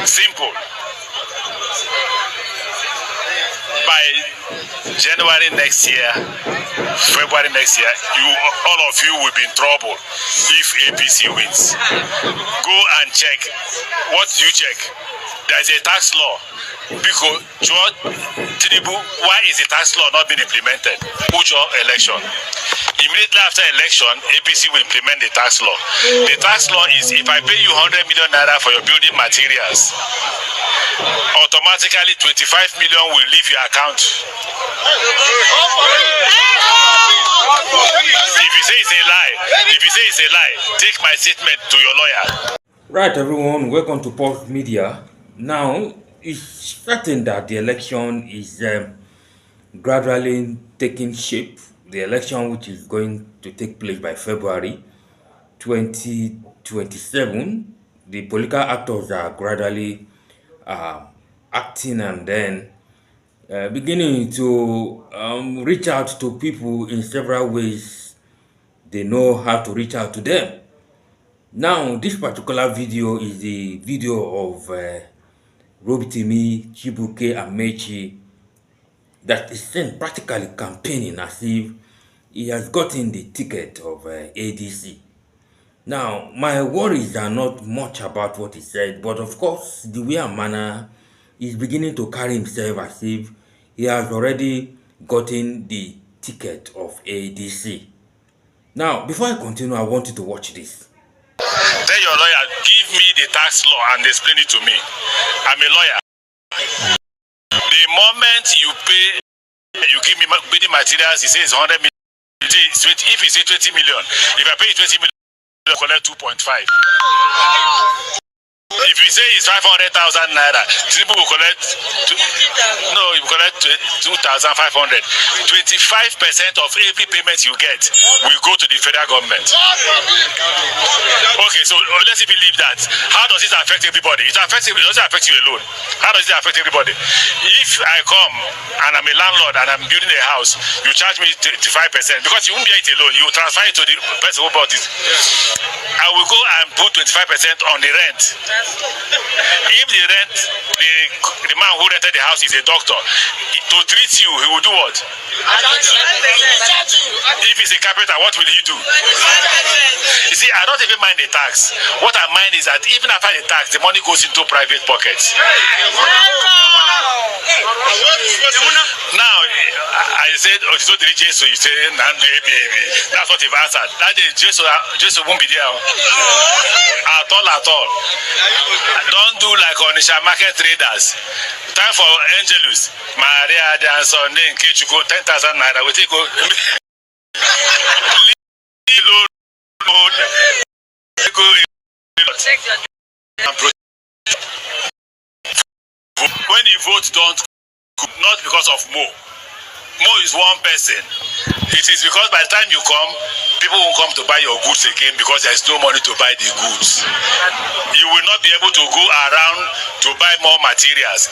Simple. By January next year, February next year, all of you will be in trouble if APC wins. Go and check. What do you check? There is a tax law. Because George Tinubu, why is the tax law not being implemented? Ujo election. Immediately after election, APC will implement the tax law. The tax law is if I pay you 100 million naira for your building materials, automatically 25 million will leave your account. If you say it's a lie, take my statement to your lawyer. Right, everyone, welcome to Pulse Media. Now, it's certain that the election is gradually taking shape. The election, which is going to take place by February 2027, the political actors are gradually acting and then beginning to reach out to people in several ways. They know how to reach out to them. Now, this particular video is the video of Rotimi Amaechi that is seen practically campaigning as if he has gotten the ticket of ADC. Now, my worries are not much about what he said, but of course, the way and manner is beginning to carry himself as if he has already gotten the ticket of ADC. Now, before I continue, I want you to watch this. Tell your lawyer, give me the tax law and explain it to me. I'm a lawyer. The moment you pay, you give me building materials, he says 100 million. If he says 20 million, if I pay 20 million, I collect 2.5. If you say it's 500,000 naira, Tinubu will collect, he will collect 2,500. 25% of every payment you get will go to the federal government. Okay, so let's believe that. How does it affect everybody? It doesn't affect you alone. How does it affect everybody? If I come and I'm a landlord and I'm building a house, you charge me 25% because you won't be it alone. You transfer it to the person who bought it. I will go and put 25% on the rent. If the man who rented the house is a doctor, to treat you, he will do what? If he's a carpenter, what will he do? You see, I don't even mind the tax. What I mind is that even after the tax, the money goes into private pockets. Now, I said, oh, so did Jesus, you say, that's what you've answered. That day, Jesus won't be there. At all. Don't do like Onisha market traders. Time for Angelus. Maria and Sunday in Kichuko, 10,000 naira. We take go. When you vote, don't, not because of Mo. Mo is one person. It is because by the time you come, people won't come to buy your goods again because there is no money to buy the goods. You will not be able to go around to buy more materials.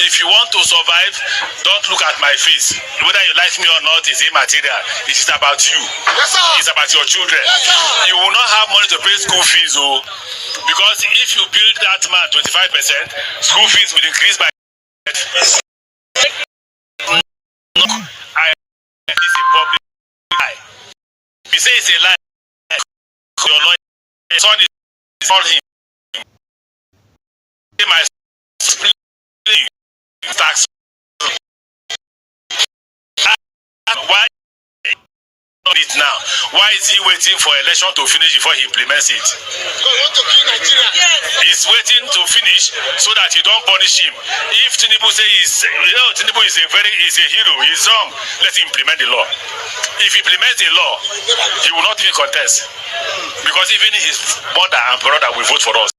If you want to survive, don't look at my face. Whether you like me or not is immaterial. It is about you. Yes, it's about your children. Yes, you will not have money to pay school fees, because if you build that man 25%, school fees will increase by. It's a public lie. If you say it's a lie, your lawyer, son is call him. My tax. Why not it now? Why is he waiting for election to finish before he implements it? Because we want to kill Nigeria. He's waiting to finish so that you don't punish him. If Tinubu says Tinubu is a hero, he's wrong, let him implement the law. If he implements the law, he will not even contest. Because even his mother and brother will vote for us.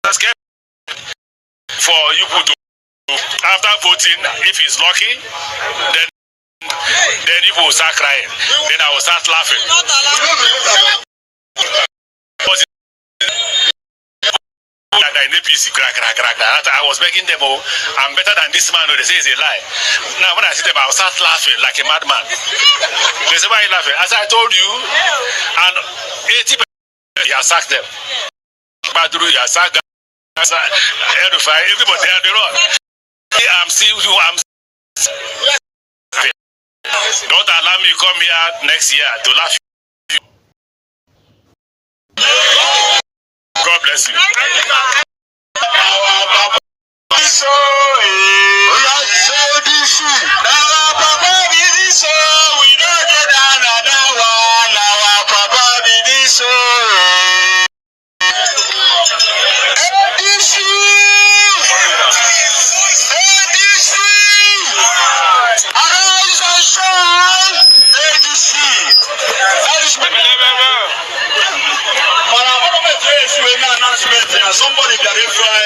That's scary for you to, after voting, if he's lucky, then people will start crying. Then I will start laughing. I was begging them, I'm better than this man. They say it's a lie. Now when I see them, I'll start laughing like a madman. They say, why are you laughing? As I told you, and 80% you have sacked them. Badru, you have sacked them. Everybody had the run. I'm don't allow me come here next year to laugh. God bless you. Somebody clarify.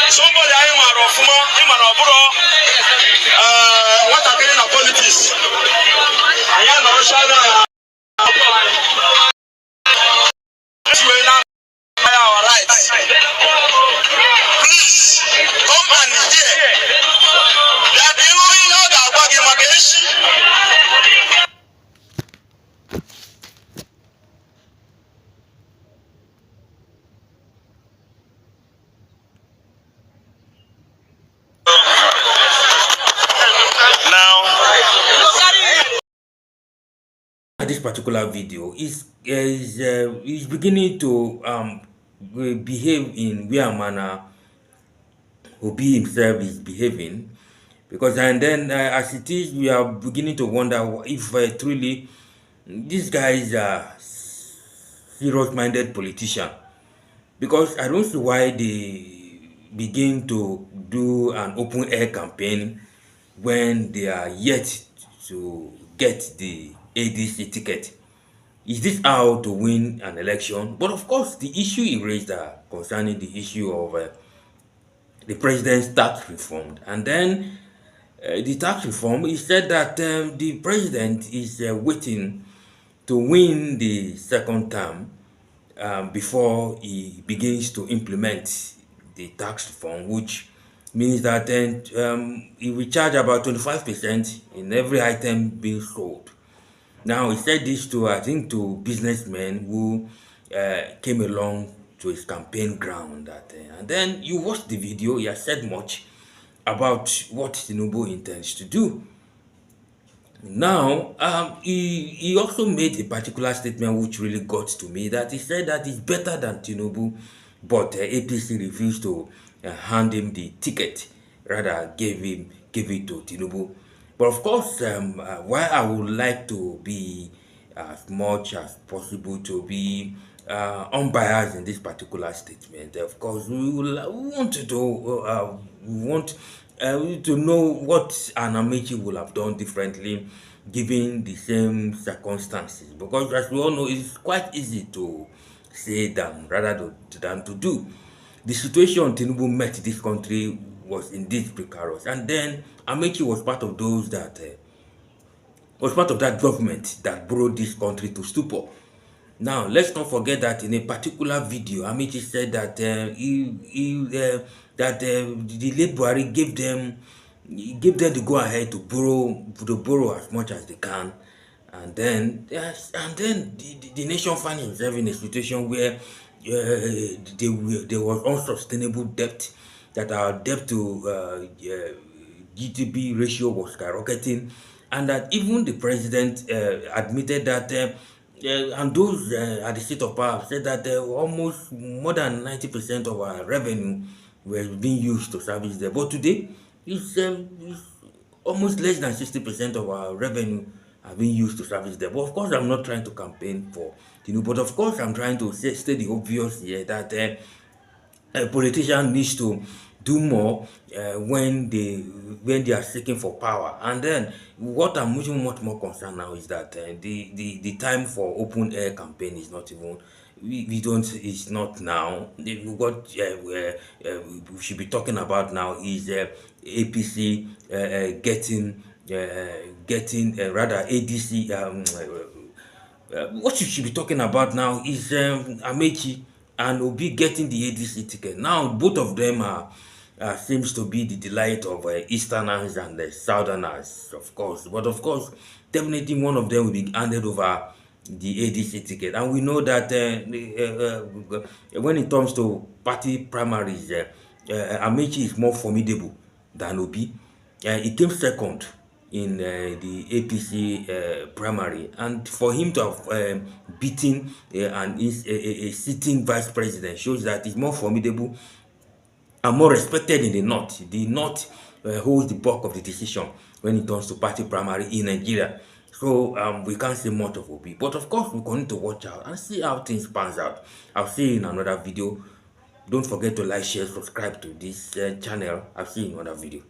Somebody I'm a Rofuma, I'm a Robro. What are getting a politics? I am a Roshana. Our rights. Please come and hear that you know that Amaechi. This particular video is beginning to behave in where manner Obi himself is behaving, because and then as it is, we are beginning to wonder if truly this guy is a serious-minded politician, because I don't see why they begin to do an open air campaign when they are yet to get the ADC ticket. Is this how to win an election? But of course, the issue he raised concerning the issue of the president's tax reform, and then the tax reform, he said that the president is waiting to win the second term before he begins to implement the tax reform, which means that then he will charge about 25% in every item being sold. Now, he said this to, I think, to businessmen who came along to his campaign ground. And then you watch the video, he has said much about what Tinubu intends to do. Now, he also made a particular statement which really got to me, that he said that it's better than Tinubu, but APC refused to hand him the ticket, rather gave it to Tinubu. But of course, while I would like to be as much as possible to be unbiased in this particular statement, of course, we want to do, we want to know what an Amaechi would have done differently given the same circumstances, because as we all know, it's quite easy to say than to do. The situation Tinubu met this country was indeed precarious, and then Amaechi was part of those that was part of that government that brought this country to stupor. Now, let's not forget that in a particular video, Amaechi said that the late Buhari gave them the go-ahead to borrow as much as they can, and then the nation found itself in a situation where there was unsustainable debt, that our debt to GDP ratio was skyrocketing, and that even the president admitted that and those at the seat of power said that almost more than 90% of our revenue were being used to service there. But today, it's almost less than 60% of our revenue are being used to service there. But of course, I'm not trying to campaign for Tinubu, but of course, I'm trying to state the obvious here, that a politician needs to do more when they are seeking for power. And then what I'm much more concerned now is that the time for open air campaign is not even, we don't, it's not now. What we should be talking about now is APC getting rather ADC what you should be talking about now is Amaechi and Obi getting the ADC ticket. Now, both of them are seems to be the delight of Easterners and the Southerners, of course. But of course, definitely one of them will be handed over the ADC ticket. And we know that when it comes to party primaries, Amaechi is more formidable than Obi. He came second in the APC primary, and for him to have beaten a sitting vice president shows that he's more formidable and more respected in the North. The North holds the bulk of the decision when it comes to party primary in Nigeria. So we can't say much of Obi. But of course, we continue to watch out and see how things pans out. I'll see you in another video. Don't forget to like, share, subscribe to this channel. I'll see you in another video.